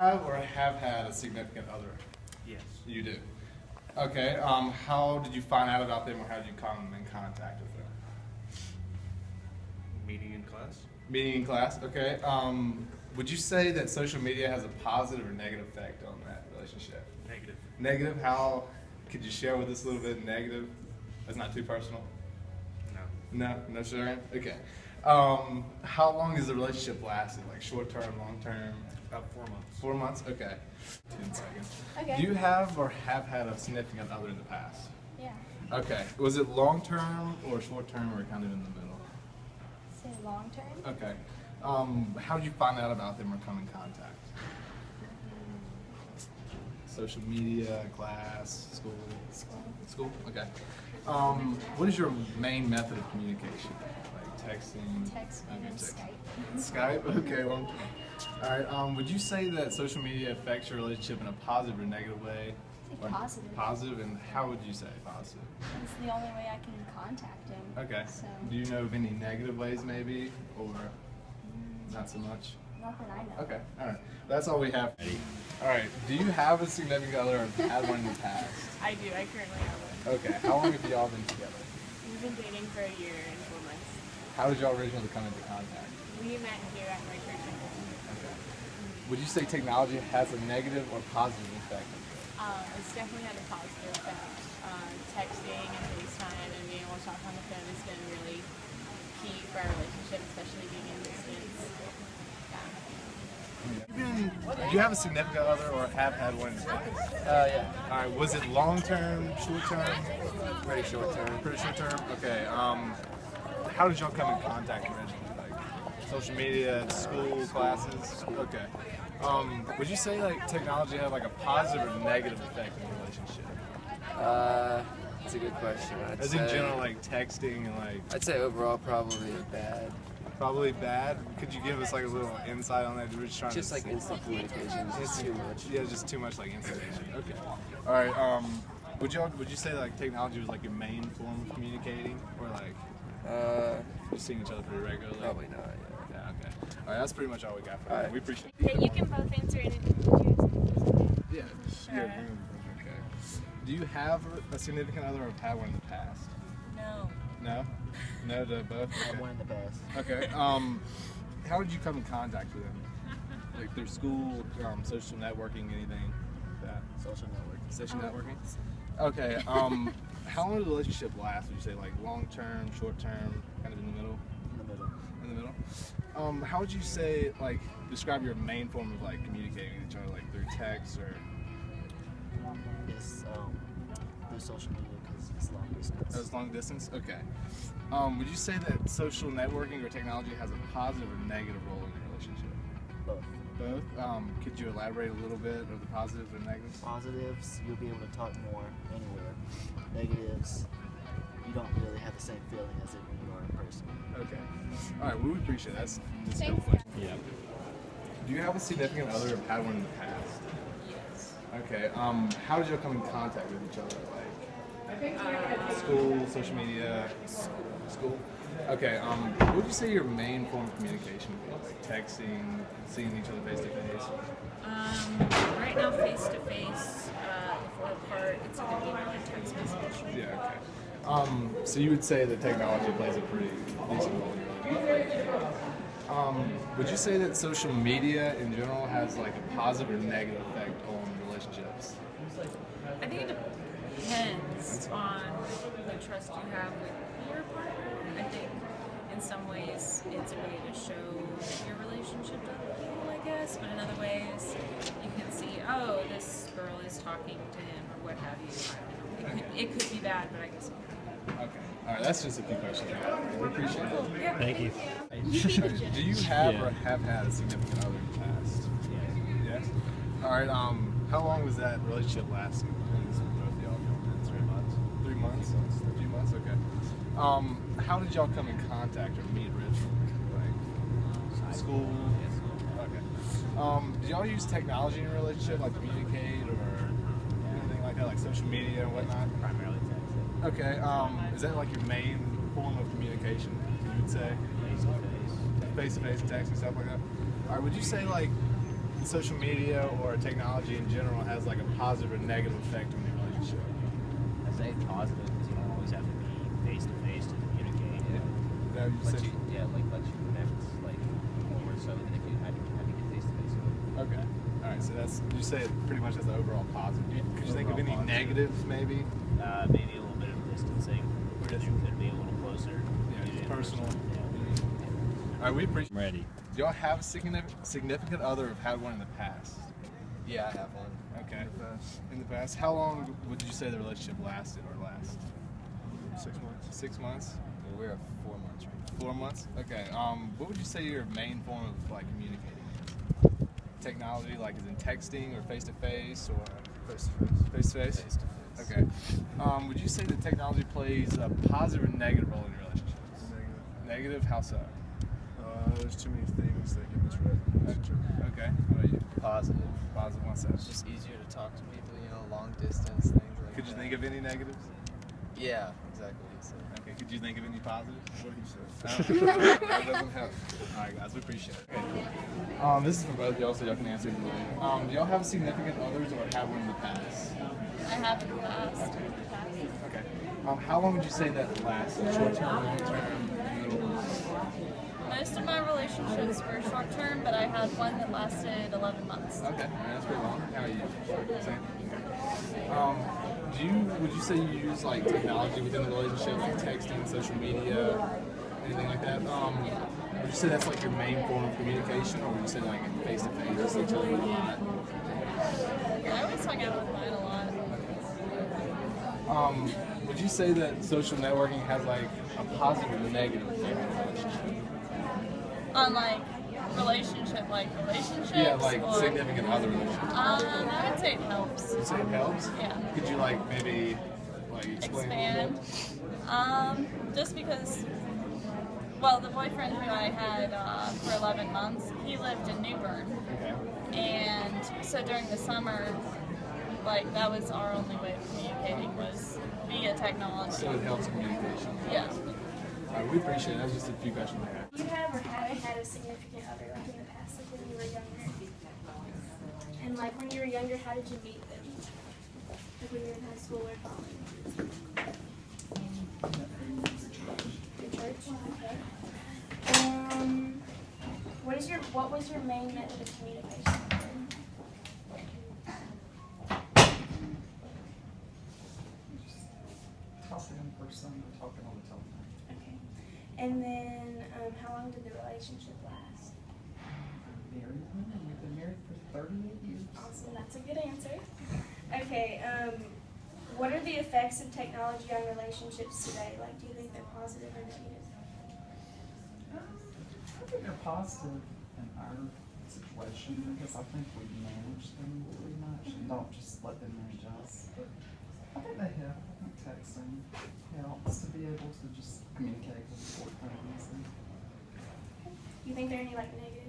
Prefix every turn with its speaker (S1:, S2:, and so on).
S1: Have or have had a significant other?
S2: Yes.
S1: You do. Okay. How did you find out about them, or how did you come in contact with them?
S2: Meeting in class?
S1: Meeting in class. Okay. Would you say that social media has a positive or negative effect on that relationship?
S2: Negative.
S1: Negative. How could you share with us a little bit negative? That's not too personal.
S2: No.
S1: No. No sharing. Okay. How long has the relationship lasted? Like short term, long term?
S2: About 4 months.
S1: 4 months? Okay. 10 seconds.
S3: Okay.
S1: Do you have or have had a significant other in the past?
S3: Yeah.
S1: Okay. Was it long term or short term or kind of in the middle?
S3: Say long term.
S1: Okay. How did you find out about them or come in contact? Social media, class, school?
S3: School.
S1: School? Okay. What is your main method of communication? Like texting?
S3: Texting
S1: Okay,
S3: and
S1: text.
S3: Skype.
S1: Skype? Okay, well, all right. Would you say that social media affects your relationship in a positive or negative way?
S3: Say positive.
S1: Positive, and how would you say positive?
S3: It's the only way I can contact him.
S1: Okay.
S3: So
S1: Do you know of any negative ways, maybe, or not so much?
S3: not that I know.
S1: Okay. All right. That's all we have. All right. Do you have a significant other or had one in the past?
S4: I do. I currently have one.
S1: Okay. How long have y'all been together?
S4: We've been dating for a year and 4 months.
S1: How did y'all originally come into contact?
S4: We met here at my church.
S1: Okay. Would you say technology has a negative or positive effect?
S4: It's definitely had a positive effect. Texting and FaceTime and being able to talk on the phone has been really key for our relationship, especially being in distance.
S1: Do you have a significant other or have had one in the past?
S5: Yeah,
S1: All right. Was it long term, short term?
S5: pretty short term.
S1: Pretty short term. Okay. How did y'all come in contact originally? Like social media, school, classes? Okay. Would you say like technology had like a positive or negative effect in the relationship?
S5: It's a good question.
S1: As in general, like texting and like
S5: I'd say overall probably bad.
S1: probably bad. Could you give us like a little insight on that? We're just trying
S5: Just
S1: to
S5: like instant communication, just too much.
S1: Yeah, just too much like information. Okay. All right. Would you say like technology was like your main form of communicating, or like just seeing each other pretty regularly?
S5: Probably not.
S1: Yeah. Okay. All right. That's pretty much all we got for
S5: All
S1: now.
S5: right.
S1: We appreciate.
S4: Okay, you can both answer it.
S1: Yeah.
S4: Sure.
S1: Yeah. Okay. Do you have a significant other or have had one in the past?
S4: No.
S1: No. No to both. Okay.
S5: One in the past.
S1: Okay. How did you come in contact with them? Like through school, social networking, anything like that?
S5: Social network.
S1: Social networking? Okay. How long did the relationship last? Would you say like long term, short term, kind of in the middle?
S5: In the middle.
S1: In the middle. How would you say like describe your main form of like communicating with each other, like through text or?
S5: It's through social media because it's long distance.
S1: It's long distance. Okay. Would you say that social networking or technology has a positive or negative role in your relationship?
S5: Both.
S1: Both. Could you elaborate a little bit of the positives or negatives?
S5: Positives, you'll be able to talk more anywhere. Negatives, you don't really have the same feeling as it when you are in person.
S1: Okay. All right. Well, we appreciate that. That's a
S3: Thanks,
S1: couple questions. Yeah. Do you have a significant other or have had one in the past?
S4: Yes.
S1: Okay. How did y'all come in contact with each other? Like school, social media, school. Okay. What would you say your main form of communication was? Like texting, seeing each other face to face.
S4: Right now, face to face. If we're apart, it's either email or text message.
S1: Yeah. Okay. So you would say that technology plays a pretty decent role in your life. Would you say that social media in general has like a positive or negative effect on relationships?
S4: I think it depends on the trust you have with your partner. I think in some ways it's a way to show your relationship to other people, I guess. But in other ways, you can see, oh, this girl is talking to him or what have you. I don't know. It could be bad, but I guess it could be.
S1: Okay. All right. That's just a few questions. We appreciate it.
S4: Yeah,
S2: Thank you.
S1: Do you have or have had a significant other in the past? Yes. All right. How long was that relationship lasting? Both of y'all? 3 months. 3 months. A few months. Okay. How did y'all come in contact or meet originally? Like school. Okay. Do y'all use technology in your relationship, like communicate or anything like that, like social media and whatnot?
S2: Primarily text.
S1: Okay. Is that like your main form of communication? You would say face to face text and stuff like that. All right. Would you say like social media or technology in general has like a positive or negative effect on your relationship?
S6: I say positive because you don't always have to be face to face to communicate.
S1: That you
S6: Let
S1: said-
S6: you, let you connect like more so than if you had to get face to face.
S1: Okay. All right. So that's you say it pretty much as an overall positive. Could you think of any
S6: Overall positive.
S1: negatives, maybe?
S6: Maybe a little bit of distancing. Or you could be a little closer.
S1: Yeah, just
S6: Maybe in
S1: personal.
S6: Yeah.
S1: All right. We appreciate.
S7: I'm ready.
S1: Do y'all have a significant other or have had one in the past?
S2: Yeah, I have one.
S1: Okay. In the past, how long would you say the relationship lasted or last?
S2: 6 months.
S1: 6 months?
S2: Well, we're at 4 months right now.
S1: 4 months? Okay. What would you say your main form of like communicating is? Technology, like is in texting or face to face or
S2: Face to face.
S1: face to face?
S2: Face to face.
S1: Okay. Would you say that technology plays a positive or negative role in your relationships?
S2: Negative.
S1: Negative? How so?
S2: There's too many things that get misread in the relationship.
S1: Okay. What about you?
S8: Positive.
S1: Positive. What's
S8: It's
S1: that?
S8: just easier to talk to people, long distance, things like
S1: Could you
S8: that.
S1: think of any negatives?
S8: Yeah, exactly what you said.
S1: Okay. Could you think of any positives?
S2: What he said.
S1: That doesn't help. All right, guys, we appreciate it. Okay. This is for both of y'all, so y'all can answer it. Do y'all have significant others or have one in the past?
S4: I have in the past.
S1: Okay. How long would you say that lasted? Short term, long term, middle?
S4: Most of my relationships were short term, but I had one that lasted 11 months.
S1: Okay, all right, that's pretty long. How are you? Same. Would you say you use like technology within the relationship, like texting, social media, anything like that? Would you say that's like your main form of communication, or would you say like face to face, just like telling you a lot?
S4: I always hung out with mine a lot.
S1: Would you say that social networking has like a positive or negative effect on a relationship?
S4: On relationships?
S1: Yeah, like
S4: or,
S1: significant other relationships.
S4: I would say it helps.
S1: You say it helps?
S4: Yeah.
S1: Could you like maybe like explain?
S4: Expand. Just because, the boyfriend who I had for 11 months, he lived in New Bern.
S1: Okay.
S4: And so during the summer, that was our only way of communicating was via technology.
S1: So it helps communication.
S4: Yeah.
S1: All right, we appreciate it. That was just a few questions I had.
S3: You have or haven't had a significant other like in the past, like when you were younger? And like when you were younger, how did you meet them? Like when you were in high school or college? In church? Okay. What was your main method of communication?
S9: Talking in person, talking on the telephone.
S3: Okay. And then how long did the relationship last?
S9: Married women, we've been married for 38 years.
S3: Awesome, that's a good answer. Okay, what are the effects of technology on relationships today? Like, do you think they're positive or negative?
S9: I think they're positive in our situation because I think we manage them pretty much and don't just let them manage us. But I think they help. I think texting helps to be able to just communicate with people easily.
S3: Do you think there are any like negative